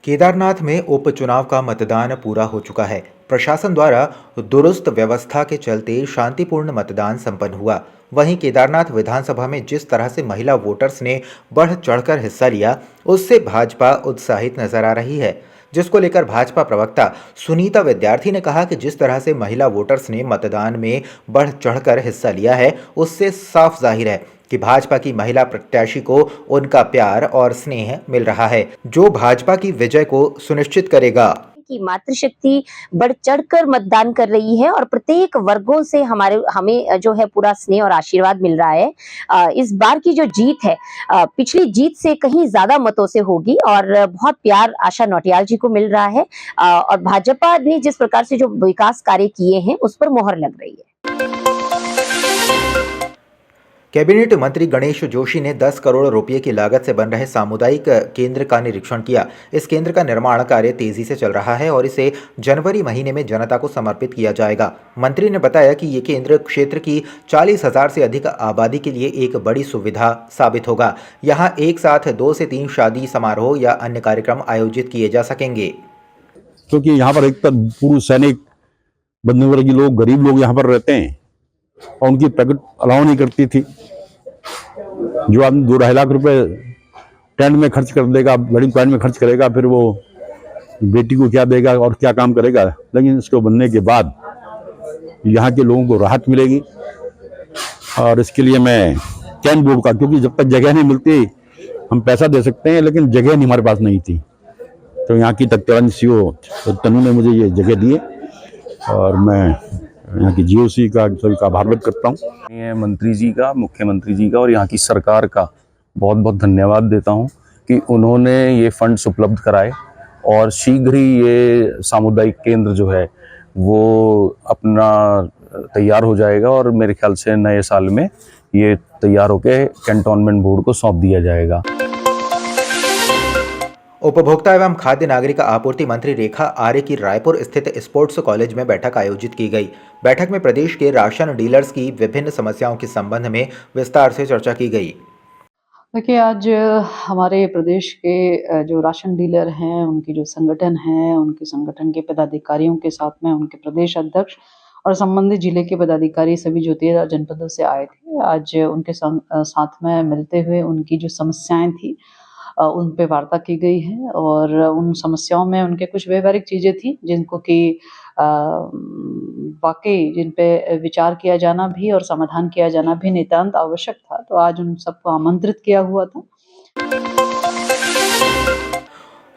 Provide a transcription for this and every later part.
केदारनाथ में उपचुनाव का मतदान पूरा हो चुका है। प्रशासन द्वारा दुरुस्त व्यवस्था के चलते शांतिपूर्ण मतदान संपन्न हुआ। वहीं केदारनाथ विधानसभा में जिस तरह से महिला वोटर्स ने बढ़ चढ़कर हिस्सा लिया, उससे भाजपा उत्साहित नजर आ रही है। जिसको लेकर भाजपा प्रवक्ता सुनीता विद्यार्थी ने कहा कि जिस तरह से महिला वोटर्स ने मतदान में बढ़ चढ़कर हिस्सा लिया है, उससे साफ जाहिर है कि भाजपा की महिला प्रत्याशी को उनका प्यार और स्नेह मिल रहा है, जो भाजपा की विजय को सुनिश्चित करेगा। की मातृशक्ति बढ़ चढ़कर मतदान कर रही है और प्रत्येक वर्गों से हमें जो है पूरा स्नेह और आशीर्वाद मिल रहा है। इस बार की जो जीत है पिछली जीत से कहीं ज्यादा मतों से होगी और बहुत प्यार आशा नौटियाल जी को मिल रहा है। और भाजपा ने जिस प्रकार से जो विकास कार्य किए हैं उस पर मोहर लग रही है। कैबिनेट मंत्री गणेश जोशी ने 10 करोड़ रुपए की लागत से बन रहे सामुदायिक केंद्र का निरीक्षण किया। इस केंद्र का निर्माण कार्य तेजी से चल रहा है और इसे जनवरी महीने में जनता को समर्पित किया जाएगा। मंत्री ने बताया कि ये केंद्र क्षेत्र की 40,000 से अधिक आबादी के लिए एक बड़ी सुविधा साबित होगा। यहाँ एक साथ 2 से 3 शादी समारोह या अन्य कार्यक्रम आयोजित किए जा सकेंगे। क्योंकि यहाँ पर एक पुरुष सैनिक बंधुवर्गीय लोग, गरीब लोग यहाँ पर रहते हैं और उनकी प्रगति अलाउ नहीं करती थी। जो आदमी 2-2.5 लाख रुपए टेंट में खर्च कर देगा, वेडिंग प्लान में खर्च करेगा, फिर वो बेटी को क्या देगा और क्या काम करेगा। लेकिन इसको बनने के बाद यहाँ के लोगों को राहत मिलेगी और इसके लिए मैं कैंप बोर्ड का, क्योंकि जब तक जगह नहीं मिलती हम पैसा दे सकते हैं लेकिन जगह नहीं हमारे पास नहीं थी, तो यहाँ की तत्कालीन सीओ तनु ने मुझे ये जगह दी और मैं यहाँ की जीओसी का सभी का आभार व्यक्त करता हूँ। मंत्री जी का, मुख्यमंत्री जी का और यहाँ की सरकार का बहुत बहुत धन्यवाद देता हूँ कि उन्होंने ये फंड्स उपलब्ध कराए और शीघ्र ही ये सामुदायिक केंद्र जो है वो अपना तैयार हो जाएगा और मेरे ख्याल से नए साल में ये तैयार होकर कैंटोनमेंट बोर्ड को सौंप दिया जाएगा। उपभोक्ता एवं खाद्य नागरिक आपूर्ति मंत्री रेखा आर्य की रायपुर स्थित स्पोर्ट्स कॉलेज में बैठक आयोजित की गई। बैठक में प्रदेश के राशन डीलर्स की विभिन्न समस्याओं के संबंध में विस्तार से चर्चा की गई। देखिए, आज हमारे प्रदेश के जो राशन डीलर हैं, उनकी जो संगठन है, उनके संगठन के पदाधिकारियों के साथ में उनके प्रदेश अध्यक्ष और संबंधित जिले के पदाधिकारी सभी जो 13 जनपदों से आए थे, आज उनके साथ में मिलते हुए उनकी जो समस्याएं थी उन पे वार्ता की गई है और उन समस्याओं में उनके कुछ व्यवहारिक चीज़ें थी जिनको कि वाकई जिन पे विचार किया जाना भी और समाधान किया जाना भी नितांत आवश्यक था। तो आज उन सबको आमंत्रित किया हुआ था।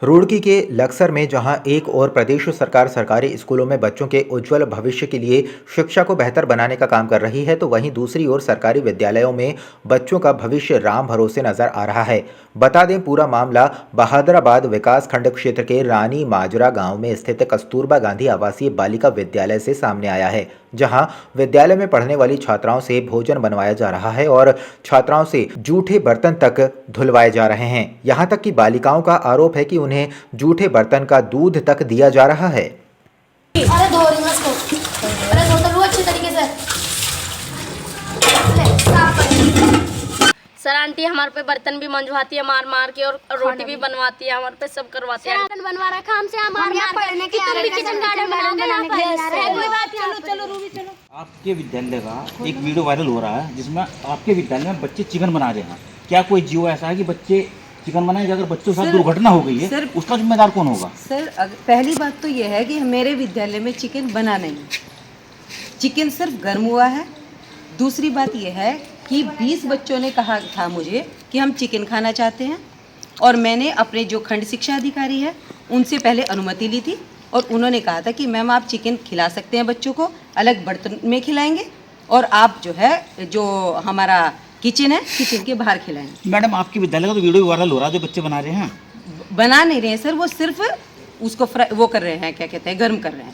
रुड़की के लक्सर में जहां एक और प्रदेश सरकार सरकारी स्कूलों में बच्चों के उज्जवल भविष्य के लिए शिक्षा को बेहतर बनाने का काम कर रही है, तो वहीं दूसरी ओर सरकारी विद्यालयों में बच्चों का भविष्य राम भरोसे नजर आ रहा है। बता दें, पूरा मामला बहादुराबाद विकास खंड क्षेत्र के रानी माजरा गांव में स्थित कस्तूरबा गांधी आवासीय बालिका विद्यालय से सामने आया है, जहां विद्यालय में पढ़ने वाली छात्राओं से भोजन बनवाया जा रहा है और छात्राओं से जूठे बर्तन तक धुलवाए जा रहे हैं। यहां तक कि बालिकाओं का आरोप है कि उन्हें जूठे बर्तन का दूध तक दिया जा रहा है। अरे धो रही हूं इसको, अरे धो तो लूं अच्छे तरीके से। सर आंटी हमारे पे बर्तन भी मंजवाती है मार मार के और रोटी भी बनवाती है, हमारे पे सब करवाती है। बनवा रखा हमसे, हम यहाँ पढ़ने के तुम भी किचन गार्डन बनाओगे ना, कोई बात। चलो रूबी चलो। आपके विद्यालय का एक वीडियो वायरल हो रहा है जिसमें आपके विद्यालय में बच्चे चिकन बना रहे हैं। क्या कोई जीव ऐसा है कि बच्चे चिकन बनाए? अगर बच्चों के साथ दुर्घटना हो गई है उसका जिम्मेदार कौन होगा? सर, पहली बात तो यह है कि मेरे विद्यालय में चिकन बना नहीं, चिकन सिर्फ गर्म हुआ है। दूसरी बात यह है कि 20 बच्चों ने कहा था मुझे कि हम चिकन खाना चाहते हैं और मैंने अपने जो खंड शिक्षा अधिकारी है उनसे पहले अनुमति ली थी और उन्होंने कहा था कि मैम आप चिकन खिला सकते हैं, बच्चों को अलग बर्तन में खिलाएंगे और आप जो है जो हमारा किचन है किचन के बाहर खिलाएंगे। मैडम, आपके विद्यालय का तो वीडियो वायरल हो रहा है, जो बच्चे बना रहे हैं। बना नहीं रहे हैं सर, वो सिर्फ उसको वो कर रहे हैं, क्या कहते हैं, गर्म कर रहे हैं।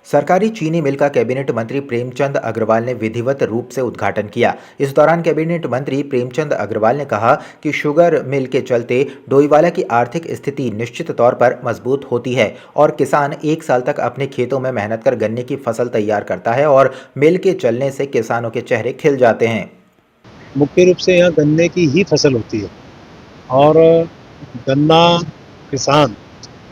सरकारी चीनी मिल का कैबिनेट मंत्री प्रेमचंद अग्रवाल ने विधिवत रूप से उद्घाटन किया। इस दौरान कैबिनेट मंत्री प्रेमचंद अग्रवाल ने कहा कि शुगर मिल के चलते डोईवाला की आर्थिक स्थिति निश्चित तौर पर मजबूत होती है और किसान 1 साल तक अपने खेतों में मेहनत कर गन्ने की फसल तैयार करता है और मिल के चलने से किसानों के चेहरे खिल जाते हैं। मुख्य रूप से यहाँ गन्ने की ही फसल होती है और गन्ना किसान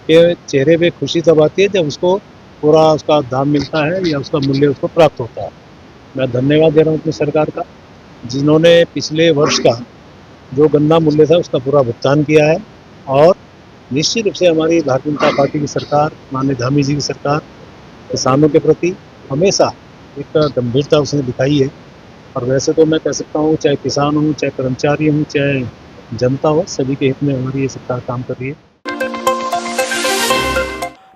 के चेहरे पे खुशी तब आती है जब उसको पूरा उसका दाम मिलता है या उसका मूल्य उसको प्राप्त होता है। मैं धन्यवाद दे रहा हूँ अपनी सरकार का, जिन्होंने पिछले वर्ष का जो गन्ना मूल्य था उसका पूरा भुगतान किया है। और निश्चित रूप से हमारी भारतीय जनता पार्टी की सरकार, माननीय धामी जी की सरकार किसानों के प्रति हमेशा एक गंभीरता उसने दिखाई है। और वैसे तो मैं कह सकता हूँ, चाहे किसान हो, चाहे कर्मचारी हो, चाहे जनता हो, सभी के हित में हमारी ये सरकार काम कर रही है।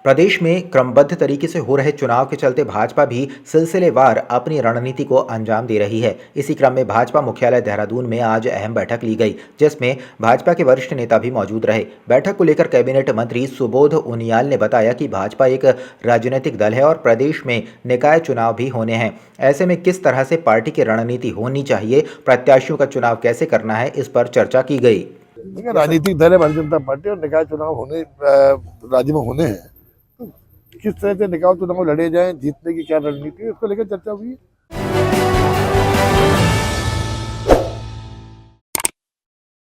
प्रदेश में क्रमबद्ध तरीके से हो रहे चुनाव के चलते भाजपा भी सिलसिलेवार अपनी रणनीति को अंजाम दे रही है। इसी क्रम में भाजपा मुख्यालय देहरादून में आज अहम बैठक ली गई, जिसमें भाजपा के वरिष्ठ नेता भी मौजूद रहे। बैठक को लेकर कैबिनेट मंत्री सुबोध उनियाल ने बताया कि भाजपा एक राजनीतिक दल है और प्रदेश में निकाय चुनाव भी होने हैं। ऐसे में किस तरह से पार्टी की रणनीति होनी चाहिए, प्रत्याशियों का चुनाव कैसे करना है, इस पर चर्चा की गई। राजनीतिक दल है भारतीय जनता पार्टी और निकाय चुनाव होने राज्य में होने हैं। किस तरह से निकाय चुनाव लड़े जाएं, जीतने की क्या रणनीति है, उसको लेकर चर्चा हुई है।